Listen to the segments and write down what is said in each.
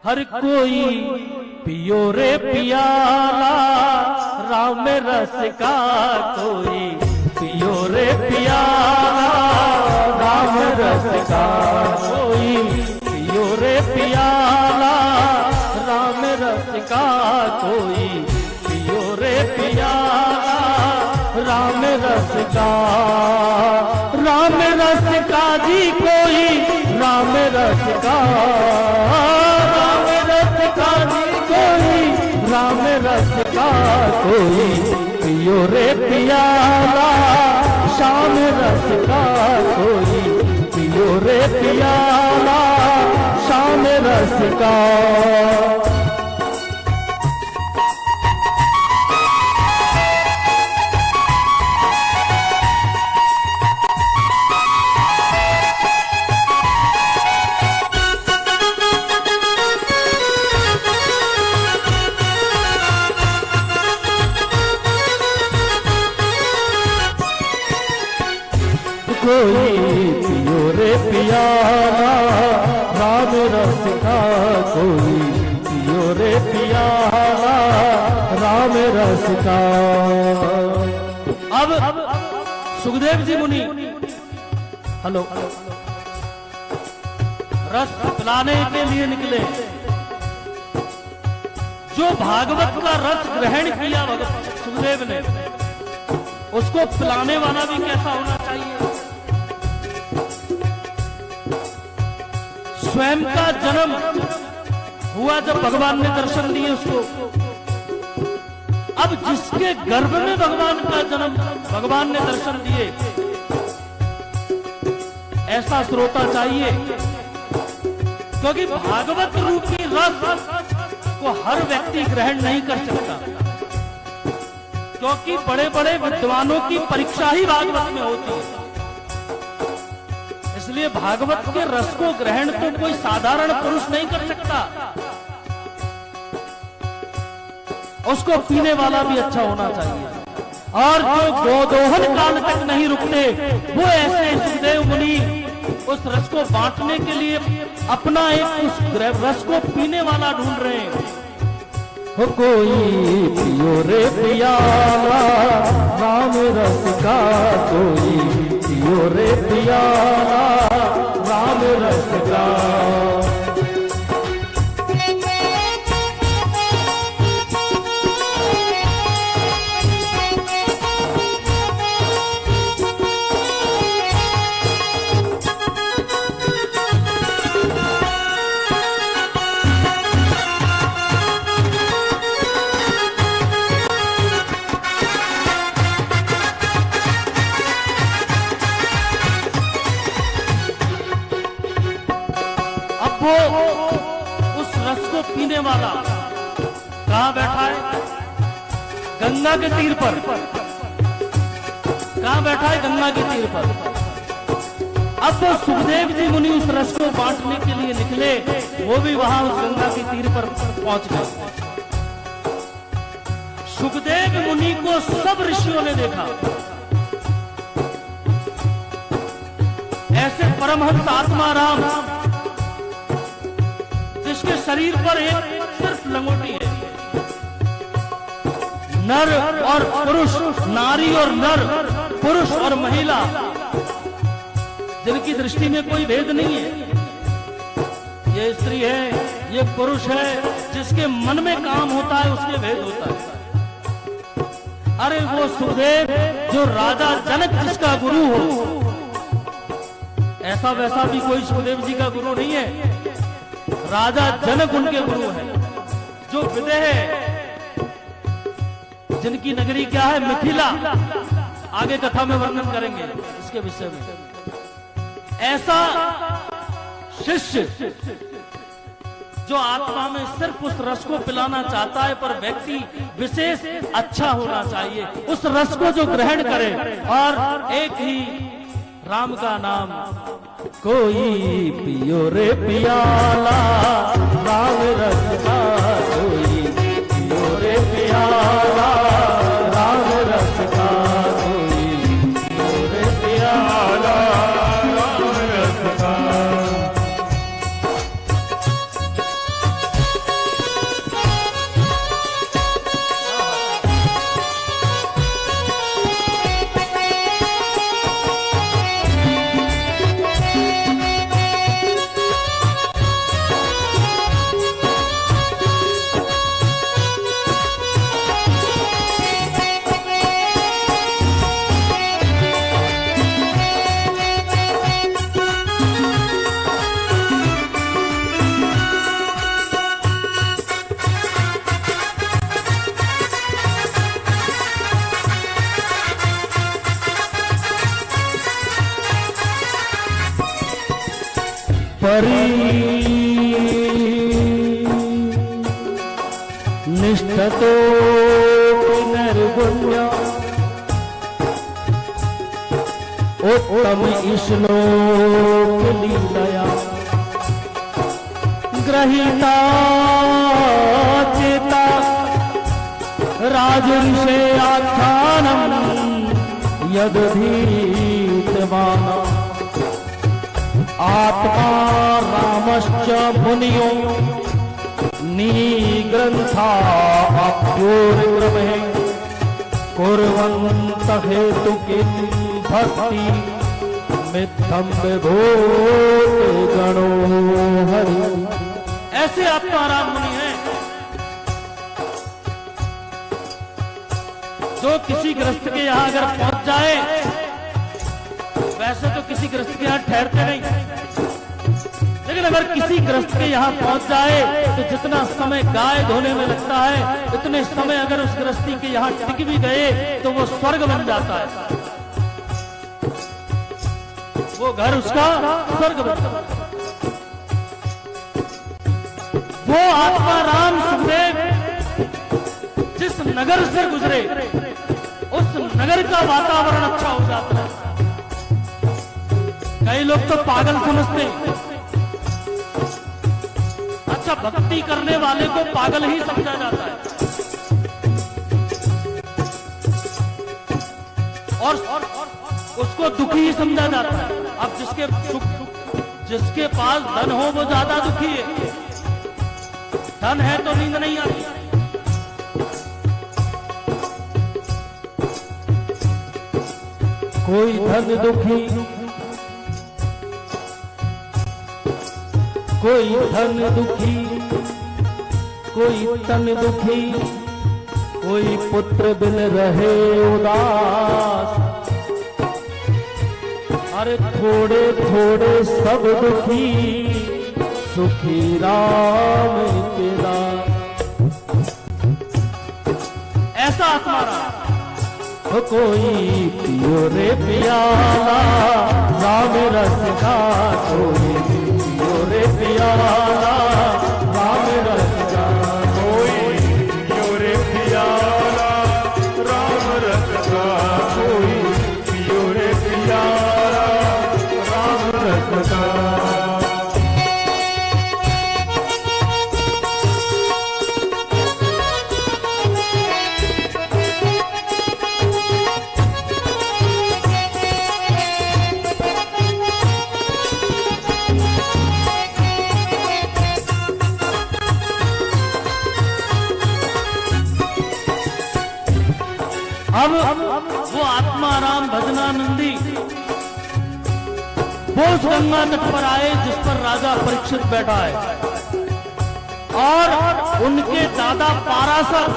हर कोई पियो रे पियाला राम रस का, कोई पियो रे पियाला राम रस का, कोई पियो रे पियाला राम रस का, कोई पियो रे पियाला राम रस का। राम रस का जी कोई राम रस का, राम रस का जी कोई राम रस का, कोई पियो रे पियाला शाम रस का, कोई पियो रे पियाला शाम रस का। कोई पियो रे पियाला राम रस का, कोई पियो रे पियाला राम रस का। अब सुखदेव जी मुनि हेलो रस पिलाने के लिए निकले। जो भागवत का रस ग्रहण किया सुखदेव ने, उसको पिलाने वाला भी कैसा होना चाहिए। स्वयं का जन्म हुआ जब भगवान ने दर्शन दिए उसको, अब जिसके गर्भ में भगवान का जन्म, भगवान ने दर्शन दिए, ऐसा श्रोता चाहिए। क्योंकि भागवत रूपी रस को हर व्यक्ति ग्रहण नहीं कर सकता, क्योंकि बड़े बड़े विद्वानों की परीक्षा ही भागवत में होती है। इसलिए भागवत के रस को ग्रहण तो कोई साधारण पुरुष नहीं कर सकता, उसको पीने वाला भी अच्छा होना चाहिए। और जो गोदोहन काल तक नहीं रुकते, वो ऐसे सुखदेव मुनि उस रस को बांटने के लिए अपना एक उस रस को पीने वाला ढूंढ रहे हैं। हो कोई पियो रे पियाला राम रस का, कोई पियो रे पियाला राम रस का। वो उस रस को पीने वाला कहां बैठा है? गंगा के तीर पर। कहां बैठा है? गंगा के तीर पर। अब वो सुखदेव जी मुनि उस रस को बांटने के लिए निकले, वो भी वहां उस गंगा के तीर पर पहुंच गए। सुखदेव मुनि को सब ऋषियों ने देखा। ऐसे परमहंस आत्मा राम, जिसके शरीर पर एक सिर्फ लंगोटी है। नर और पुरुष, नारी और नर, पुरुष और महिला, जिनकी दृष्टि में कोई भेद नहीं है। ये स्त्री है, ये पुरुष है, जिसके मन में काम होता है उसके भेद होता है। अरे वो सुखदेव जो राजा जनक जिसका गुरु हो, ऐसा वैसा भी कोई सुखदेव जी का गुरु नहीं है। राजा जनक उनके गुरु हैं, जो विदेह है, जिनकी नगरी क्या है? मिथिला। आगे कथा में वर्णन करेंगे इसके विषय में। ऐसा शिष्य जो आत्मा में सिर्फ उस रस को पिलाना चाहता है, पर व्यक्ति विशेष अच्छा होना चाहिए, उस रस को जो ग्रहण करे और एक ही राम का नाम। कोई पियो रे पियाला राम रस का, कोई पियो रे पियाला राम रस का, कोई पियो रे पियाला राम रस का। परी निष्ठतो निर्गुण्य उत्तम श्लोक लीलया ग्रहीता चेता राजर्षे आख्यानम यदधीतवाना आत्मा रामश्च मुनियो निग्रन्था अप्योर्ग्रमे कुर्वन्तः हेतुकिं भक्ति मिथ्यं विभूत गणो हरि। ऐसे आत्माराम मुनि हैं जो किसी गृहस्थ के यहाँ अगर पहुंच जाए, वैसे तो किसी गृहस्थ के यहाँ ठहरते नहीं, लेकिन अगर किसी गृहस्थ के यहाँ पहुंच जाए तो जितना समय गाय धोने में लगता है उतने समय अगर उस गृहस्थी के यहाँ टिक भी गए तो वो स्वर्ग बन जाता है, वो घर उसका स्वर्ग बन जाता है। वो आत्मा राम सुखदेव जिस नगर से गुजरे उस नगर का वातावरण अच्छा हो जाता है। कई लोग तो पागल समझते हैं, अच्छा भक्ति करने वाले को पागल ही समझा जाता है और उसको दुखी ही समझा जाता है। अब जिसके पास धन हो वो ज्यादा दुखी है, धन है तो नींद नहीं आती। कोई धन दुखी, कोई धन दुखी, कोई तन दुखी, कोई पुत्र बिन रहे उदास। अरे थोड़े थोड़े सब दुखी, सुखी राम के दास। ऐसा आत्मा कोई पियो रे पियाला राम रस का, कोई पियो रे पियाला राम रस का, कोई पियो रे पियाला राम रस का, कोई पियो रे पियाला राम रस का। अब वो आत्माराम भजनानंदी वो उस गंगा तट पर आए जिस पर राजा परीक्षित बैठा है और उनके दादा पाराशर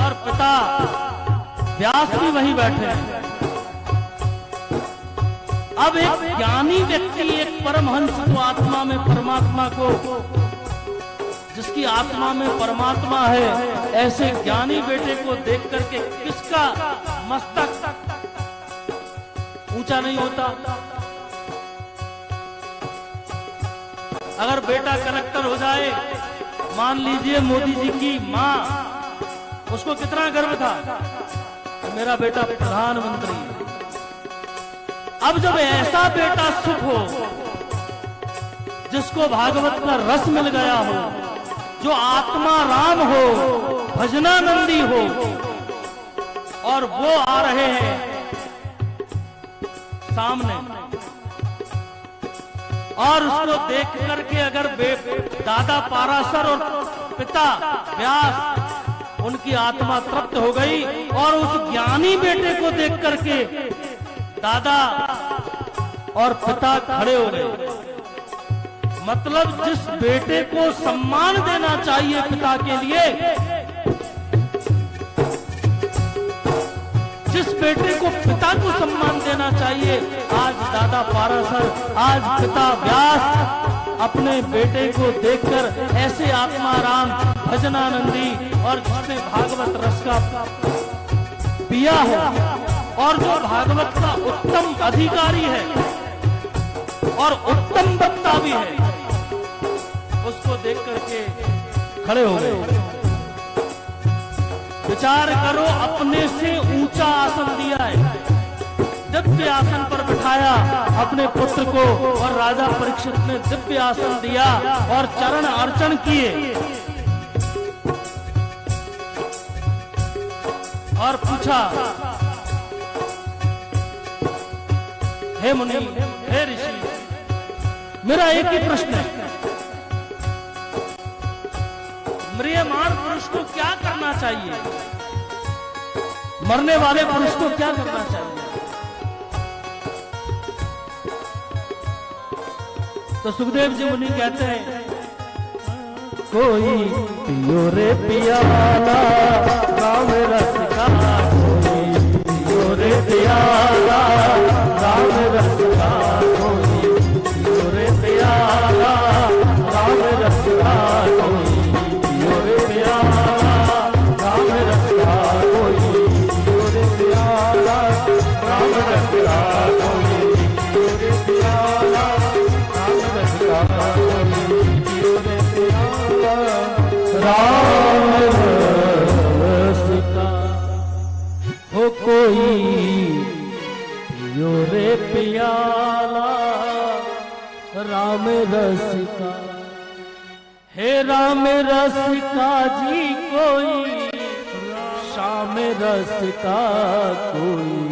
और पिता व्यास भी वहीं बैठे हैं। अब एक ज्ञानी व्यक्ति, एक परमहंस जो आत्मा में परमात्मा को, जिसकी आत्मा में परमात्मा है, ऐसे ज्ञानी बेटे को देख करके किसका मस्तक ऊंचा नहीं होता। अगर बेटा कलेक्टर हो जाए, मान लीजिए मोदी जी की मां, उसको कितना गर्व था मेरा बेटा प्रधानमंत्री है। अब जब ऐसा बेटा सुख हो जिसको भागवत का रस मिल गया हो, जो आत्मा राम हो, भजनानंदी हो, और वो आ रहे हैं सामने और उसको देख करके अगर दादा पाराशर और पिता व्यास, उनकी आत्मा तृप्त हो गई और उस ज्ञानी बेटे को देख करके दादा और पिता खड़े हो गए। मतलब जिस बेटे को सम्मान देना चाहिए पिता के लिए, जिस बेटे को पिता को सम्मान देना चाहिए, आज दादा पाराशर, आज पिता व्यास अपने बेटे को देखकर ऐसे आत्माराम भजनानंदी और जिसने भागवत रस का पिया है और जो भागवत का उत्तम अधिकारी है, और उत्तम वक्ता भी है, उसको देख करके खड़े हो गए। विचार करो, अपने से ऊंचा आसन दिया है, दिव्य आसन पर बिठाया अपने पुत्र को, और राजा परीक्षित ने दिव्य आसन दिया और चरण अर्चन किए और पूछा, हे मुनि, हे ऋषि, मेरा एक ही प्रश्न है, म्रियमाण पुरुष को क्या करना चाहिए, मरने वाले पुरुष को क्या करना चाहिए? तो सुखदेव जी मुनि कहते हैं, कोई पियो रे पियाला राम रस का, कोई पियो रे पियाला राम रस का, कोई पियो रे पियाला राम रस का, कोई पियो रे पियाला राम रस का, कोई पियो रे पियाला राम रस का, कोई पियो रे पियाला राम रस का, कोई पियो रे पियाला राम रस का। हो कोई पियो रे पियाला राम रस का, हे राम रस का जी, कोई श्याम रस का, कोई